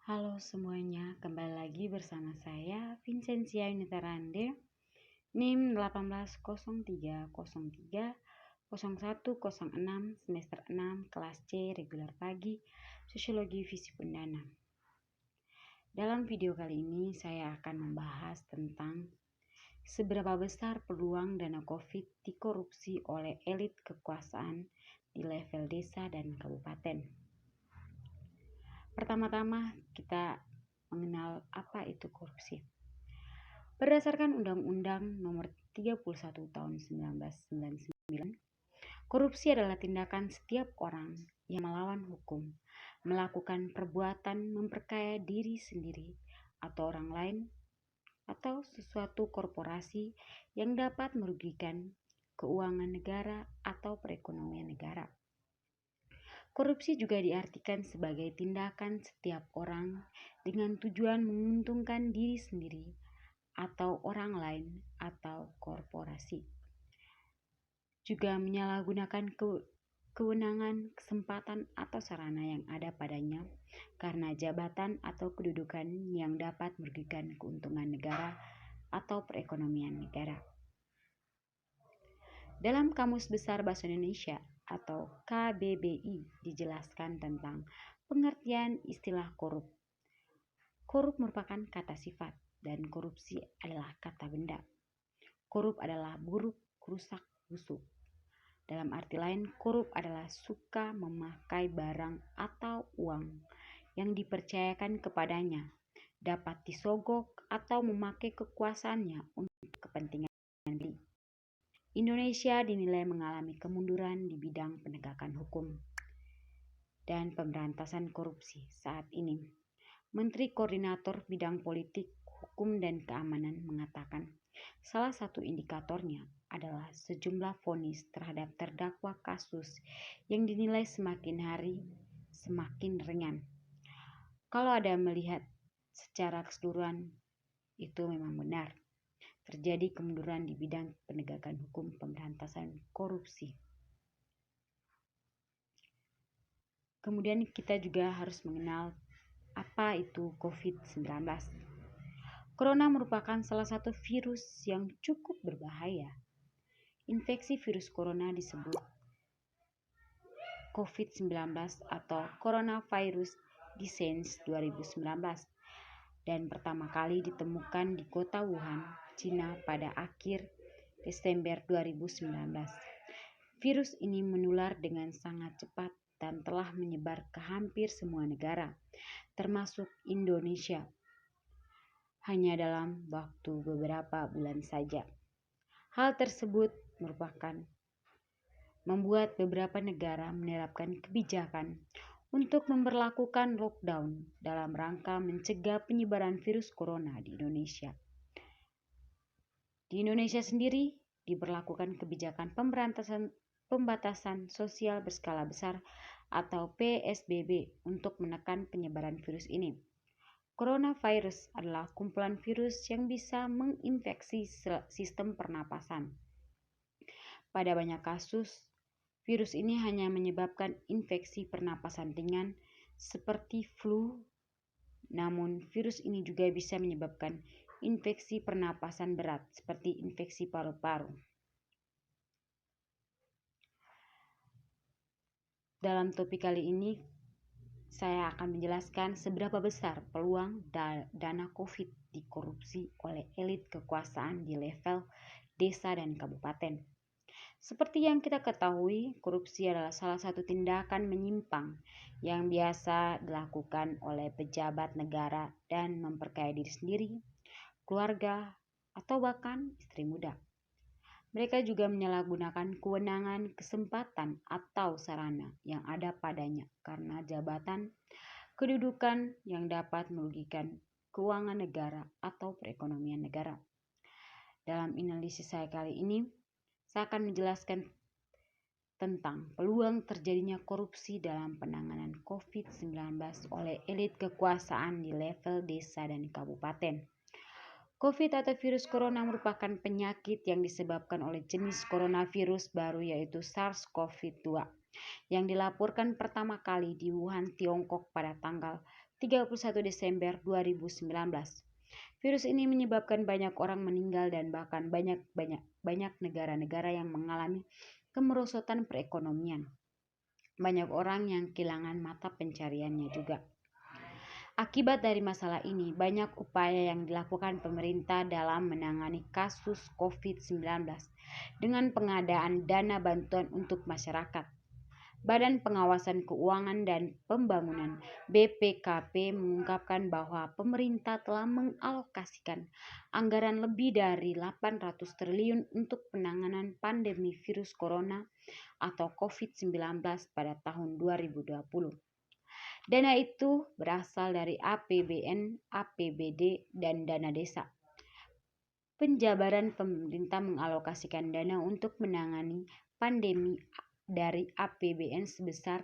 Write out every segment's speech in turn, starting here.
Halo semuanya, kembali lagi bersama saya Vincentia Unitarande, NIM 1803030106 semester 6 kelas C regular pagi Sosiologi Fisip Undana. Dalam video kali ini saya akan membahas tentang seberapa besar peluang dana COVID dikorupsi oleh elit kekuasaan di level desa dan kabupaten. Pertama-tama kita mengenal apa itu korupsi. Berdasarkan Undang-Undang Nomor 31 Tahun 1999, korupsi adalah tindakan setiap orang yang melawan hukum, melakukan perbuatan memperkaya diri sendiri atau orang lain, atau sesuatu korporasi yang dapat merugikan keuangan negara atau perekonomian negara. Korupsi juga diartikan sebagai tindakan setiap orang dengan tujuan menguntungkan diri sendiri atau orang lain atau korporasi. Juga menyalahgunakan kewenangan, kesempatan atau sarana yang ada padanya karena jabatan atau kedudukan yang dapat merugikan keuntungan negara atau perekonomian negara. Dalam Kamus Besar Bahasa Indonesia atau KBBI dijelaskan tentang pengertian istilah korup. Korup merupakan kata sifat dan korupsi adalah kata benda. Korup adalah buruk, rusak, busuk. Dalam arti lain, korup adalah suka memakai barang atau uang yang dipercayakan kepadanya, dapat disogok atau memakai kekuasaannya untuk kepentingan beli. Indonesia dinilai mengalami kemunduran di bidang penegakan hukum dan pemberantasan korupsi saat ini. Menteri Koordinator Bidang Politik, Hukum dan Keamanan mengatakan salah satu indikatornya adalah sejumlah vonis terhadap terdakwa kasus yang dinilai semakin hari semakin ringan. Kalau ada melihat secara keseluruhan, itu memang benar. Terjadi kemunduran di bidang penegakan hukum pemberantasan korupsi. Kemudian kita juga harus mengenal apa itu COVID-19. Corona merupakan salah satu virus yang cukup berbahaya. Infeksi virus corona disebut COVID-19 atau Coronavirus Disease 2019 dan pertama kali ditemukan di kota Wuhan, Cina pada akhir Desember 2019. Virus ini menular dengan sangat cepat dan telah menyebar ke hampir semua negara, termasuk Indonesia, hanya dalam waktu beberapa bulan saja. Hal tersebut membuat beberapa negara menerapkan kebijakan untuk memberlakukan lockdown dalam rangka mencegah penyebaran virus corona di Indonesia. Di Indonesia sendiri diberlakukan kebijakan pembatasan sosial berskala besar atau PSBB untuk menekan penyebaran virus ini. Coronavirus adalah kumpulan virus yang bisa menginfeksi sistem pernapasan. Pada banyak kasus, virus ini hanya menyebabkan infeksi pernapasan ringan seperti flu, namun virus ini juga bisa menyebabkan infeksi pernapasan berat seperti infeksi paru-paru. Dalam topik kali ini, saya akan menjelaskan seberapa besar peluang dana COVID dikorupsi oleh elit kekuasaan di level desa dan kabupaten. Seperti yang kita ketahui, korupsi adalah salah satu tindakan menyimpang yang biasa dilakukan oleh pejabat negara dan memperkaya diri sendiri, keluarga, atau bahkan istri muda. Mereka juga menyalahgunakan kewenangan, kesempatan, atau sarana yang ada padanya karena jabatan, kedudukan yang dapat merugikan keuangan negara atau perekonomian negara. Dalam analisis saya kali ini, saya akan menjelaskan tentang peluang terjadinya korupsi dalam penanganan COVID-19 oleh elit kekuasaan di level desa dan kabupaten. COVID atau virus corona merupakan penyakit yang disebabkan oleh jenis coronavirus baru yaitu SARS-CoV-2 yang dilaporkan pertama kali di Wuhan, Tiongkok pada tanggal 31 Desember 2019. Virus ini menyebabkan banyak orang meninggal dan bahkan banyak negara-negara yang mengalami kemerosotan perekonomian. Banyak orang yang kehilangan mata pencariannya juga. Akibat dari masalah ini, banyak upaya yang dilakukan pemerintah dalam menangani kasus COVID-19 dengan pengadaan dana bantuan untuk masyarakat. Badan Pengawasan Keuangan dan Pembangunan (BPKP) mengungkapkan bahwa pemerintah telah mengalokasikan anggaran lebih dari 800 triliun untuk penanganan pandemi virus corona atau COVID-19 pada tahun 2020. Dana itu berasal dari APBN, APBD, dan dana desa. Penjabaran pemerintah mengalokasikan dana untuk menangani pandemi dari APBN sebesar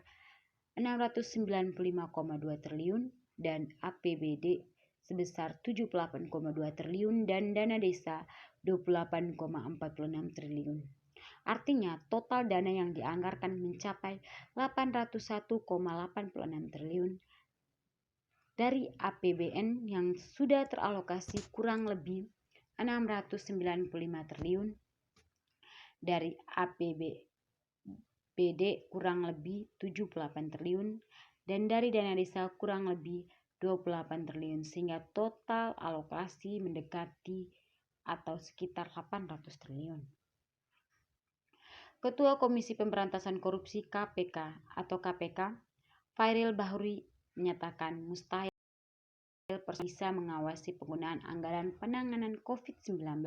695,2 triliun dan APBD sebesar 78,2 triliun dan dana desa 28,46 triliun. Artinya total dana yang dianggarkan mencapai 801,86 triliun. Dari APBN yang sudah teralokasi kurang lebih 695 triliun, dari APBD kurang lebih 78 triliun, dan dari dana desa kurang lebih 28 triliun, sehingga total alokasi mendekati atau sekitar 800 triliun. Ketua Komisi Pemberantasan Korupsi (KPK) atau KPK, Fairil Bahuri menyatakan mustahil bisa mengawasi penggunaan anggaran penanganan COVID-19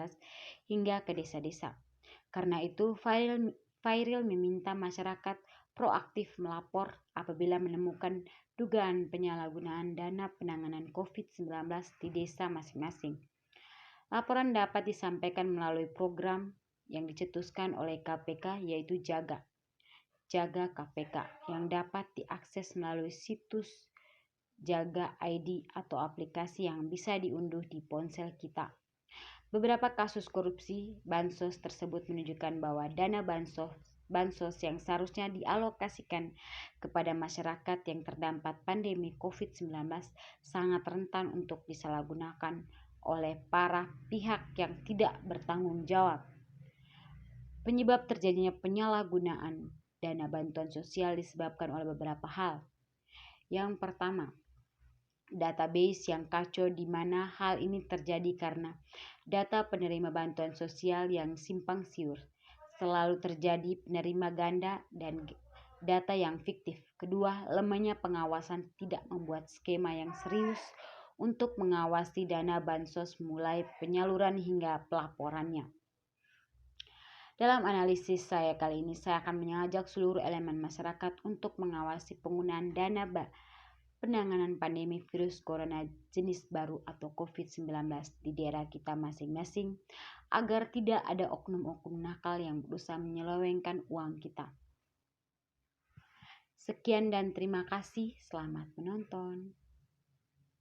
hingga ke desa-desa. Karena itu, Fairil meminta masyarakat proaktif melapor apabila menemukan dugaan penyalahgunaan dana penanganan COVID-19 di desa masing-masing. Laporan dapat disampaikan melalui program yang dicetuskan oleh KPK, yaitu Jaga KPK, yang dapat diakses melalui situs Jaga ID atau aplikasi yang bisa diunduh di ponsel kita. Beberapa kasus korupsi bansos tersebut menunjukkan bahwa dana bansos yang seharusnya dialokasikan kepada masyarakat yang terdampak pandemi COVID-19 sangat rentan untuk disalahgunakan oleh para pihak yang tidak bertanggung jawab. Penyebab terjadinya penyalahgunaan dana bantuan sosial disebabkan oleh beberapa hal. Yang pertama, database yang kacau, di mana hal ini terjadi karena data penerima bantuan sosial yang simpang siur. Selalu terjadi penerima ganda dan data yang fiktif. Kedua, lemahnya pengawasan tidak membuat skema yang serius untuk mengawasi dana bansos mulai penyaluran hingga pelaporannya. Dalam analisis saya kali ini, saya akan mengajak seluruh elemen masyarakat untuk mengawasi penggunaan dana penanganan pandemi virus corona jenis baru atau COVID-19 di daerah kita masing-masing, agar tidak ada oknum-oknum nakal yang berusaha menyelewengkan uang kita. Sekian dan terima kasih. Selamat menonton.